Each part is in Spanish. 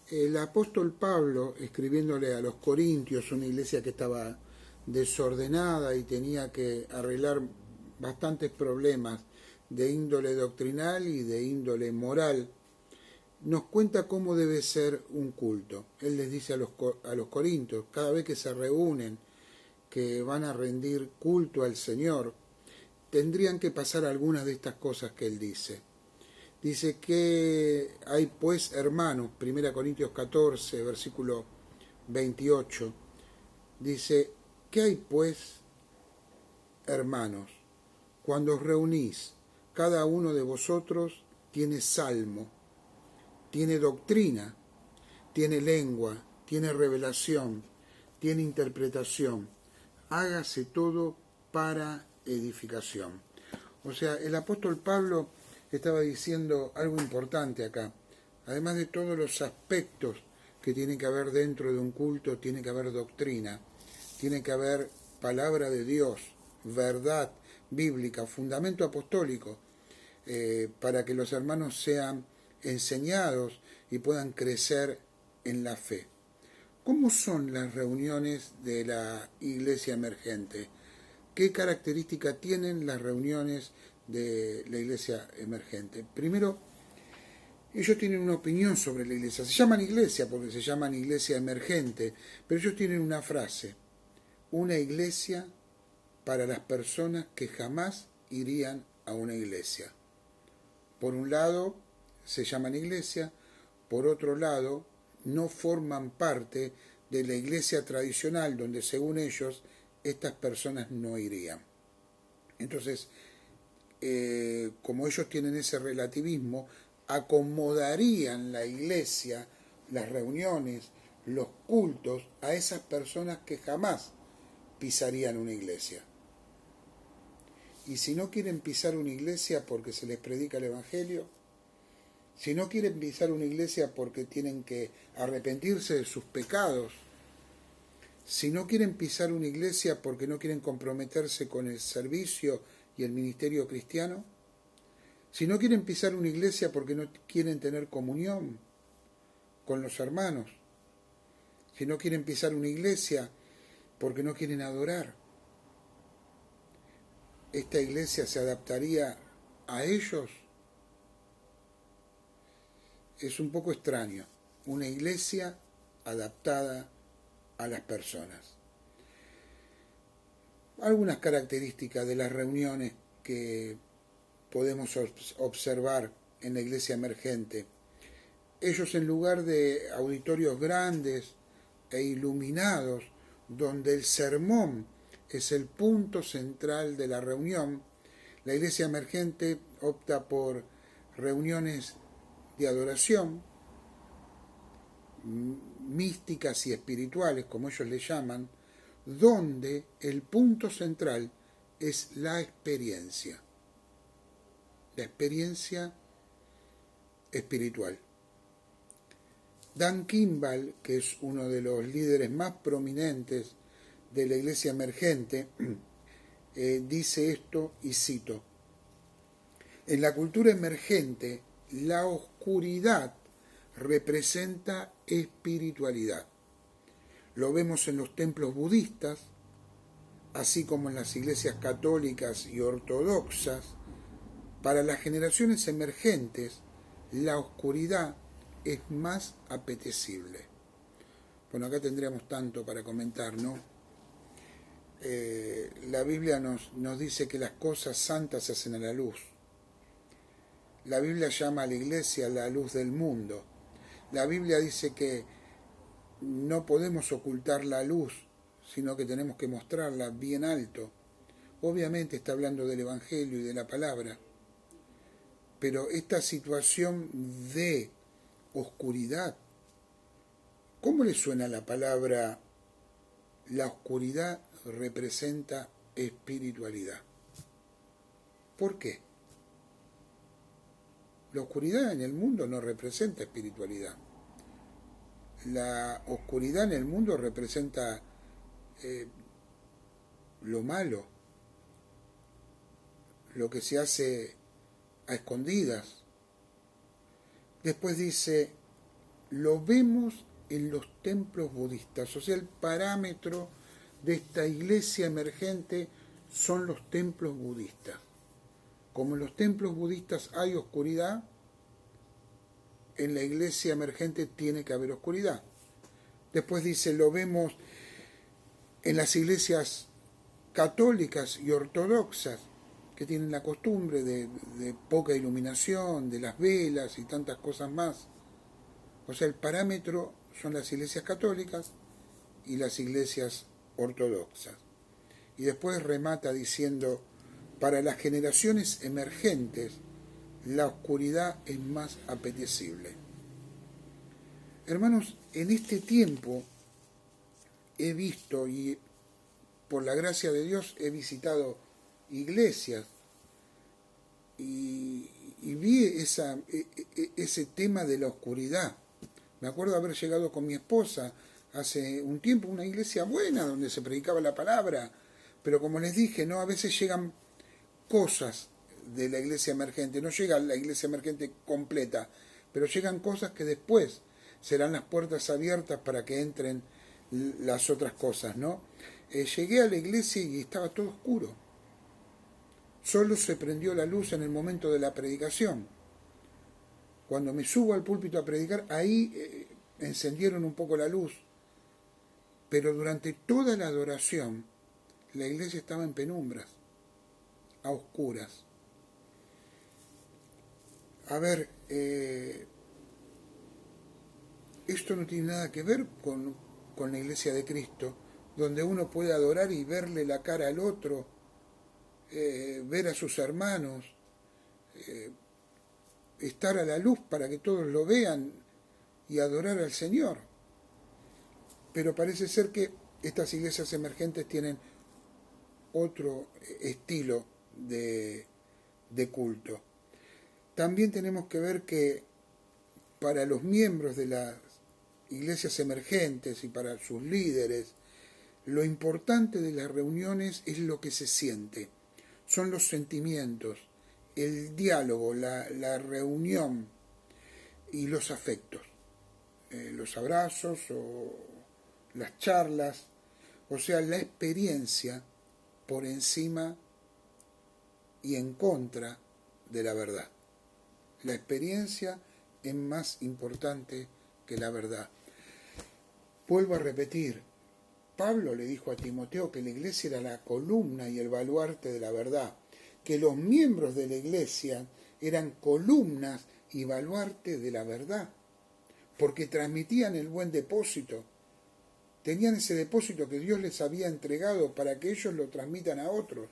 El apóstol Pablo, escribiéndole a los Corintios, una iglesia que estaba desordenada y tenía que arreglar bastantes problemas de índole doctrinal y de índole moral, nos cuenta cómo debe ser un culto. Él les dice a los corintios, cada vez que se reúnen, que van a rendir culto al Señor, tendrían que pasar algunas de estas cosas que él dice. Dice que hay pues hermanos, 1 Corintios 14, versículo 28, dice, ¿qué hay pues hermanos? Cuando os reunís, cada uno de vosotros tiene salmo, tiene doctrina, tiene lengua, tiene revelación, tiene interpretación. Hágase todo para edificación. O sea, el apóstol Pablo estaba diciendo algo importante acá. Además de todos los aspectos que tiene que haber dentro de un culto, tiene que haber doctrina, tiene que haber palabra de Dios, verdad bíblica, fundamento apostólico, para que los hermanos sean enseñados y puedan crecer en la fe. ¿Cómo son las reuniones de la iglesia emergente? ¿Qué características tienen las reuniones de la iglesia emergente? Primero, ellos tienen una opinión sobre la iglesia. Se llaman iglesia porque se llaman iglesia emergente, pero ellos tienen una frase: una iglesia para las personas que jamás irían a una iglesia. Por un lado, se llaman iglesia, por otro lado, no forman parte de la iglesia tradicional donde, según ellos, estas personas no irían. Entonces, como ellos tienen ese relativismo, acomodarían la iglesia, las reuniones, los cultos a esas personas que jamás pisarían una iglesia. Y si no quieren pisar una iglesia porque se les predica el Evangelio, si no quieren pisar una iglesia porque tienen que arrepentirse de sus pecados, si no quieren pisar una iglesia porque no quieren comprometerse con el servicio y el ministerio cristiano, si no quieren pisar una iglesia porque no quieren tener comunión con los hermanos, si no quieren pisar una iglesia porque no quieren adorar, ¿esta iglesia se adaptaría a ellos? Es un poco extraño, una iglesia adaptada a las personas. Algunas características de las reuniones que podemos observar en la iglesia emergente. Ellos, en lugar de auditorios grandes e iluminados, donde el sermón es el punto central de la reunión, la iglesia emergente opta por reuniones de adoración, místicas y espirituales, como ellos le llaman, donde el punto central es la experiencia espiritual. Dan Kimball, que es uno de los líderes más prominentes de la iglesia emergente, dice esto, y cito: en la cultura emergente, la oscuridad representa espiritualidad. Lo vemos en los templos budistas, así como en las iglesias católicas y ortodoxas. Para las generaciones emergentes, la oscuridad es más apetecible. Bueno, acá tendríamos tanto para comentar, ¿no? La Biblia nos dice que las cosas santas se hacen a la luz. La Biblia llama a la iglesia la luz del mundo. La Biblia dice que no podemos ocultar la luz, sino que tenemos que mostrarla bien alto. Obviamente está hablando del Evangelio y de la palabra, pero esta situación de oscuridad, ¿cómo le suena la palabra? La oscuridad representa espiritualidad. ¿Por qué? La oscuridad en el mundo no representa espiritualidad. La oscuridad en el mundo representa lo malo, lo que se hace a escondidas. Después dice, lo vemos en los templos budistas. O sea, el parámetro de esta iglesia emergente son los templos budistas. Como en los templos budistas hay oscuridad, en la iglesia emergente tiene que haber oscuridad. Después dice, lo vemos en las iglesias católicas y ortodoxas, que tienen la costumbre de poca iluminación, de las velas y tantas cosas más. O sea, el parámetro son las iglesias católicas y las iglesias ortodoxas. Y después remata diciendo, para las generaciones emergentes, la oscuridad es más apetecible. Hermanos, en este tiempo he visto, y por la gracia de Dios he visitado iglesias, y vi ese tema de la oscuridad. Me acuerdo haber llegado con mi esposa hace un tiempo a una iglesia buena donde se predicaba la palabra, pero como les dije, ¿no? A veces llegan cosas de la iglesia emergente, no llega la iglesia emergente completa, pero llegan cosas que después serán las puertas abiertas para que entren las otras cosas, ¿no? Llegué a la iglesia y estaba todo oscuro. Solo se prendió la luz en el momento de la predicación. Cuando me subo al púlpito a predicar, ahí encendieron un poco la luz. Pero durante toda la adoración, la iglesia estaba en penumbras, a oscuras. A ver, esto no tiene nada que ver con la iglesia de Cristo, donde uno puede adorar y verle la cara al otro, ver a sus hermanos, estar a la luz para que todos lo vean y adorar al Señor. Pero parece ser que estas iglesias emergentes tienen otro estilo de culto. También tenemos que ver que para los miembros de las iglesias emergentes y para sus líderes, lo importante de las reuniones es lo que se siente, son los sentimientos, el diálogo, la reunión y los afectos, los abrazos o las charlas, o sea, la experiencia por encima y en contra de la verdad. La experiencia es más importante que la verdad. Vuelvo a repetir, Pablo le dijo a Timoteo que la iglesia era la columna y el baluarte de la verdad, que los miembros de la iglesia eran columnas y baluarte de la verdad, porque transmitían el buen depósito, tenían ese depósito que Dios les había entregado para que ellos lo transmitan a otros.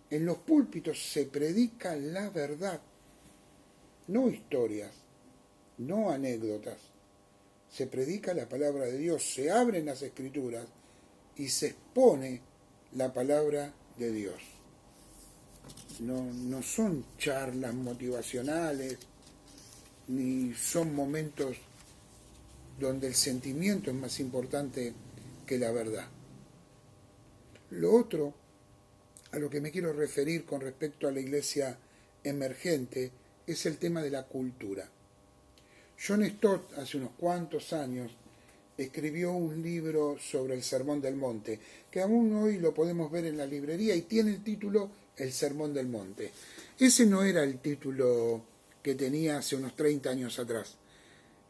En los púlpitos se predica la verdad, no historias, no anécdotas. Se predica la palabra de Dios, se abren las escrituras y se expone la palabra de Dios. No son charlas motivacionales, ni son momentos donde el sentimiento es más importante que la verdad. Lo otro a lo que me quiero referir con respecto a la iglesia emergente es el tema de la cultura. John Stott, hace unos cuantos años, escribió un libro sobre el Sermón del Monte, que aún hoy lo podemos ver en la librería y tiene el título El Sermón del Monte. Ese no era el título que tenía hace unos 30 años atrás.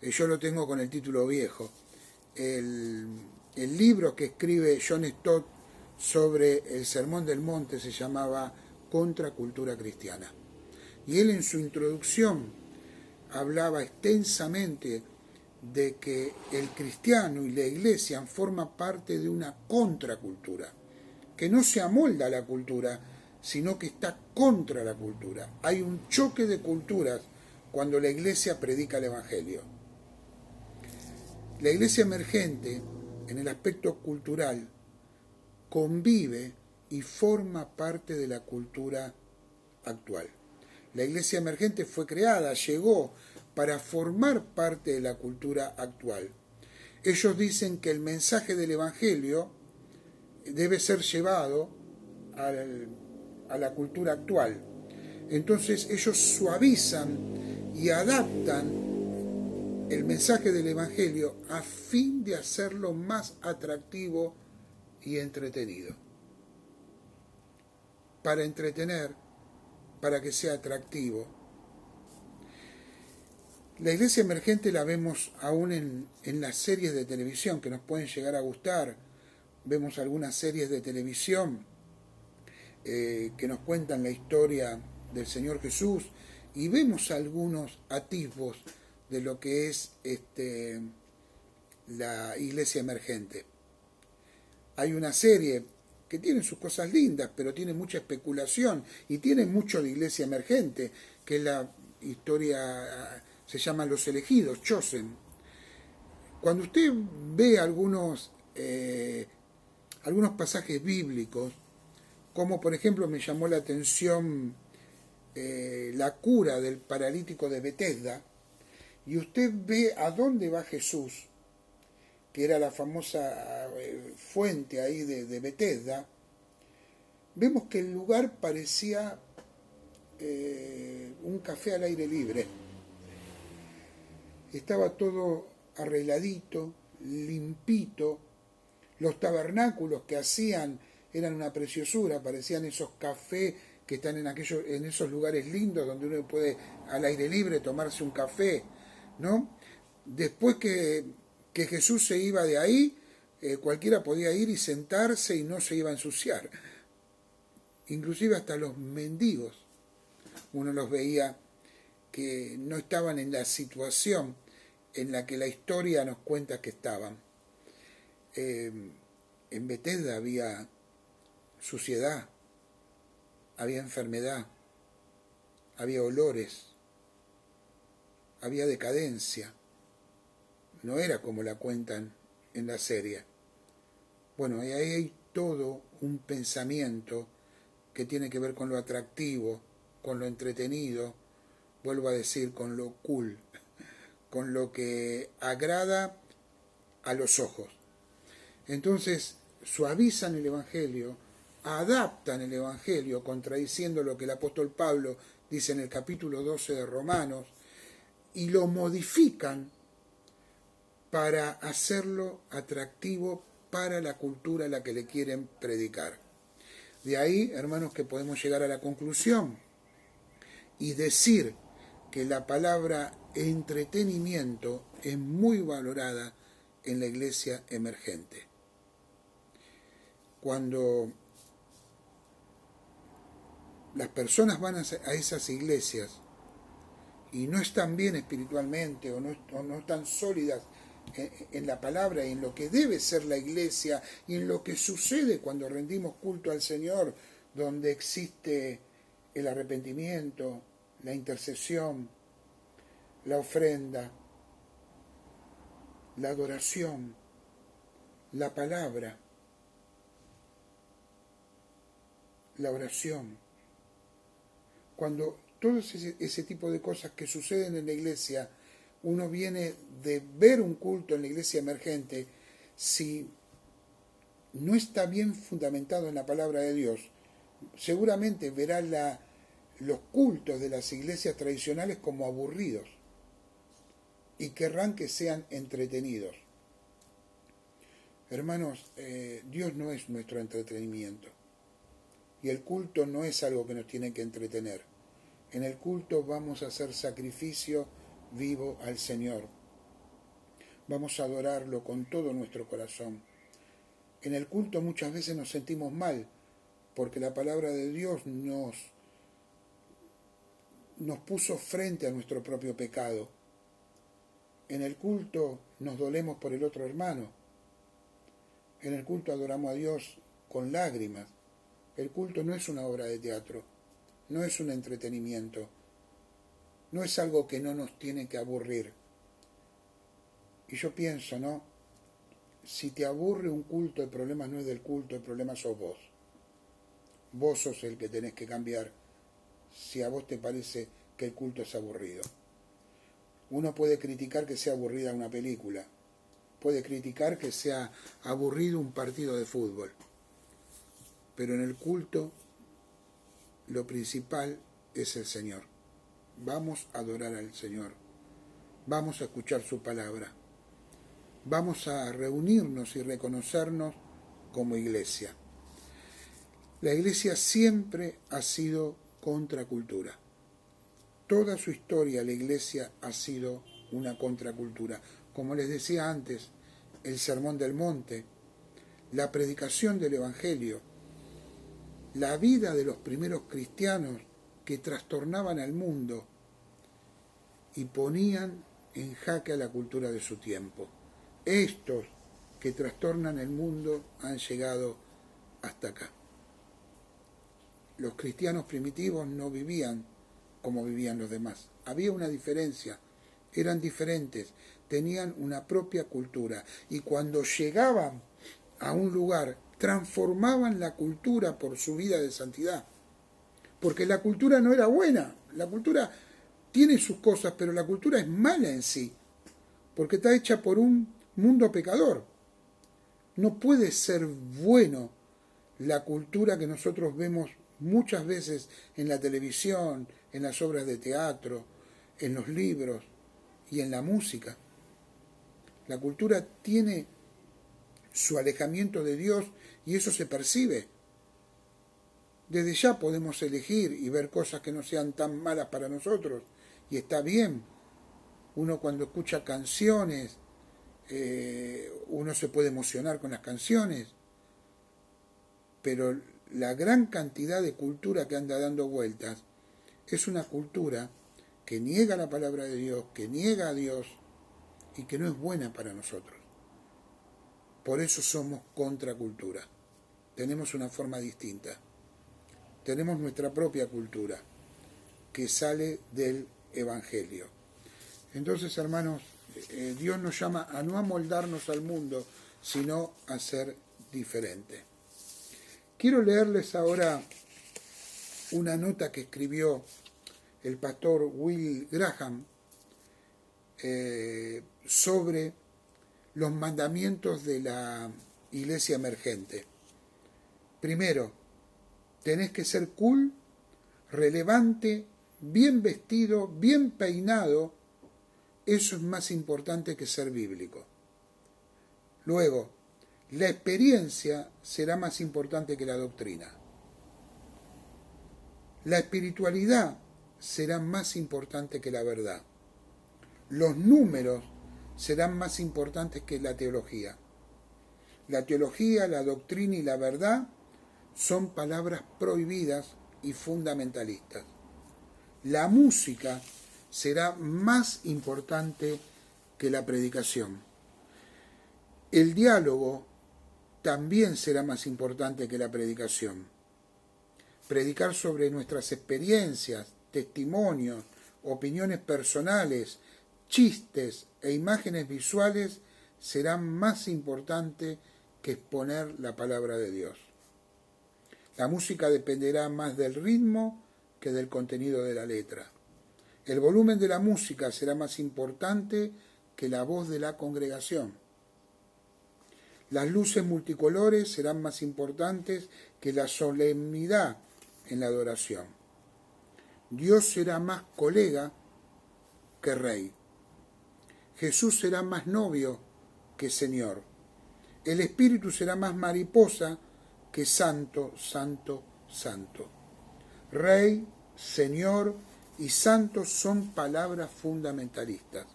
Yo lo tengo con el título viejo. El libro que escribe John Stott sobre el Sermón del Monte se llamaba Contracultura Cristiana. Y él en su introducción hablaba extensamente de que el cristiano y la iglesia forman parte de una contracultura, que no se amolda a la cultura, sino que está contra la cultura. Hay un choque de culturas cuando la iglesia predica el Evangelio. La iglesia emergente, en el aspecto cultural, convive y forma parte de la cultura actual. La iglesia emergente fue creada, llegó para formar parte de la cultura actual. Ellos dicen que el mensaje del Evangelio debe ser llevado a la cultura actual. Entonces ellos suavizan y adaptan el mensaje del Evangelio a fin de hacerlo más atractivo y entretenido. Para entretener, para que sea atractivo. La iglesia emergente la vemos aún en las series de televisión que nos pueden llegar a gustar. Vemos algunas series de televisión que nos cuentan la historia del Señor Jesús y vemos algunos atisbos de lo que es la iglesia emergente. Hay una serie que tiene sus cosas lindas, pero tiene mucha especulación y tiene mucho de iglesia emergente, que es la historia, se llama Los Elegidos, Chosen. Cuando usted ve algunos pasajes bíblicos, como por ejemplo me llamó la atención la cura del paralítico de Betesda, y usted ve a dónde va Jesús, que era la famosa fuente ahí de Betesda, vemos que el lugar parecía un café al aire libre. Estaba todo arregladito, limpito, los tabernáculos que hacían eran una preciosura, parecían esos cafés que están en esos lugares lindos donde uno puede al aire libre tomarse un café, ¿no? Después que Jesús se iba de ahí, cualquiera podía ir y sentarse y no se iba a ensuciar. Inclusive hasta los mendigos, uno los veía que no estaban en la situación en la que la historia nos cuenta que estaban. En Betesda había suciedad, había enfermedad, había olores, había decadencia. No era como la cuentan en la serie. Bueno, ahí hay todo un pensamiento que tiene que ver con lo atractivo, con lo entretenido, vuelvo a decir, con lo cool, con lo que agrada a los ojos. Entonces suavizan el Evangelio, adaptan el Evangelio, contradiciendo lo que el apóstol Pablo dice en el capítulo 12 de Romanos, y lo modifican para hacerlo atractivo para la cultura a la que le quieren predicar. De ahí, hermanos, que podemos llegar a la conclusión y decir que la palabra entretenimiento es muy valorada en la iglesia emergente. Cuando las personas van a esas iglesias y no están bien espiritualmente o no están sólidas en la palabra y en lo que debe ser la iglesia y en lo que sucede cuando rendimos culto al Señor, donde existe el arrepentimiento, la intercesión, la ofrenda, la adoración, la palabra, la oración. Cuando todo ese tipo de cosas que suceden en la iglesia, uno viene de ver un culto en la iglesia emergente, si no está bien fundamentado en la palabra de Dios, seguramente verá los cultos de las iglesias tradicionales como aburridos y querrán que sean entretenidos. Hermanos, Dios no es nuestro entretenimiento y el culto no es algo que nos tiene que entretener. En el culto vamos a hacer sacrificio vivo al Señor. Vamos a adorarlo con todo nuestro corazón. En el culto muchas veces nos sentimos mal porque la palabra de Dios nos puso frente a nuestro propio pecado. En el culto nos dolemos por el otro hermano. En el culto adoramos a Dios con lágrimas. El culto no es una obra de teatro, no es un entretenimiento, no es algo que no nos tiene que aburrir. Y yo pienso, ¿no? Si te aburre un culto, el problema no es del culto, el problema sos vos. Vos sos el que tenés que cambiar si a vos te parece que el culto es aburrido. Uno puede criticar que sea aburrida una película, puede criticar que sea aburrido un partido de fútbol, pero en el culto lo principal es el Señor. Vamos a adorar al Señor. vamos a escuchar su palabra. Vamos a reunirnos y reconocernos como iglesia. La iglesia siempre ha sido contracultura. Toda su historia la iglesia ha sido una contracultura. Como les decía antes, el Sermón del Monte, la predicación del Evangelio, la vida de los primeros cristianos que trastornaban al mundo y ponían en jaque a la cultura de su tiempo. Estos que trastornan el mundo han llegado hasta acá. Los cristianos primitivos no vivían como vivían los demás. Había una diferencia, eran diferentes, tenían una propia cultura y cuando llegaban a un lugar transformaban la cultura por su vida de santidad. Porque la cultura no era buena, la cultura tiene sus cosas, pero la cultura es mala en sí, porque está hecha por un mundo pecador. No puede ser bueno la cultura que nosotros vemos muchas veces en la televisión, en las obras de teatro, en los libros y en la música. La cultura tiene su alejamiento de Dios y eso se percibe. Desde ya podemos elegir y ver cosas que no sean tan malas para nosotros y está bien. Uno cuando escucha canciones, uno se puede emocionar con las canciones, pero la gran cantidad de cultura que anda dando vueltas es una cultura que niega la palabra de Dios, que niega a Dios y que no es buena para nosotros. Por eso somos contracultura. Tenemos una forma distinta. Tenemos nuestra propia cultura que sale del Evangelio. Entonces, hermanos, Dios nos llama a no amoldarnos al mundo, sino a ser diferente. Quiero leerles ahora una nota que escribió el pastor Will Graham sobre los mandamientos de la iglesia emergente. Primero, tenés que ser cool, relevante, bien vestido, bien peinado. Eso es más importante que ser bíblico. Luego, la experiencia será más importante que la doctrina. La espiritualidad será más importante que la verdad. Los números serán más importantes que la teología. La teología, la doctrina y la verdad son palabras prohibidas y fundamentalistas. La música será más importante que la predicación. El diálogo también será más importante que la predicación. Predicar sobre nuestras experiencias, testimonios, opiniones personales, chistes e imágenes visuales serán más importante que exponer la palabra de Dios. La música dependerá más del ritmo que del contenido de la letra. El volumen de la música será más importante que la voz de la congregación. Las luces multicolores serán más importantes que la solemnidad en la adoración. Dios será más colega que rey. Jesús será más novio que señor. El Espíritu será más mariposa que santo, santo, santo. Rey, señor y santo son palabras fundamentalistas.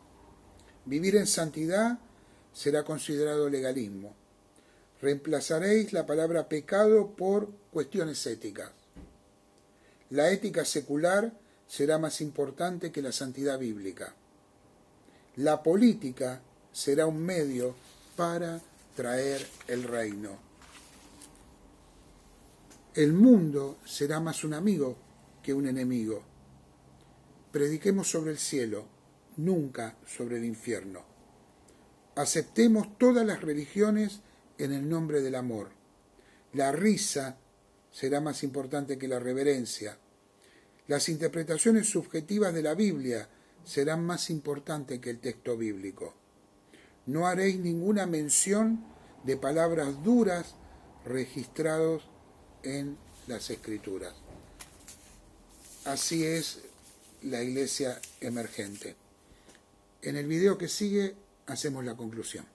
Vivir en santidad será considerado legalismo. Reemplazaréis la palabra pecado por cuestiones éticas. La ética secular será más importante que la santidad bíblica. La política será un medio para traer el reino. El mundo será más un amigo que un enemigo. Prediquemos sobre el cielo, nunca sobre el infierno. Aceptemos todas las religiones en el nombre del amor. La risa será más importante que la reverencia. Las interpretaciones subjetivas de la Biblia serán más importantes que el texto bíblico. No haréis ninguna mención de palabras duras registradas en las Escrituras. Así es la iglesia emergente. En el video que sigue hacemos la conclusión.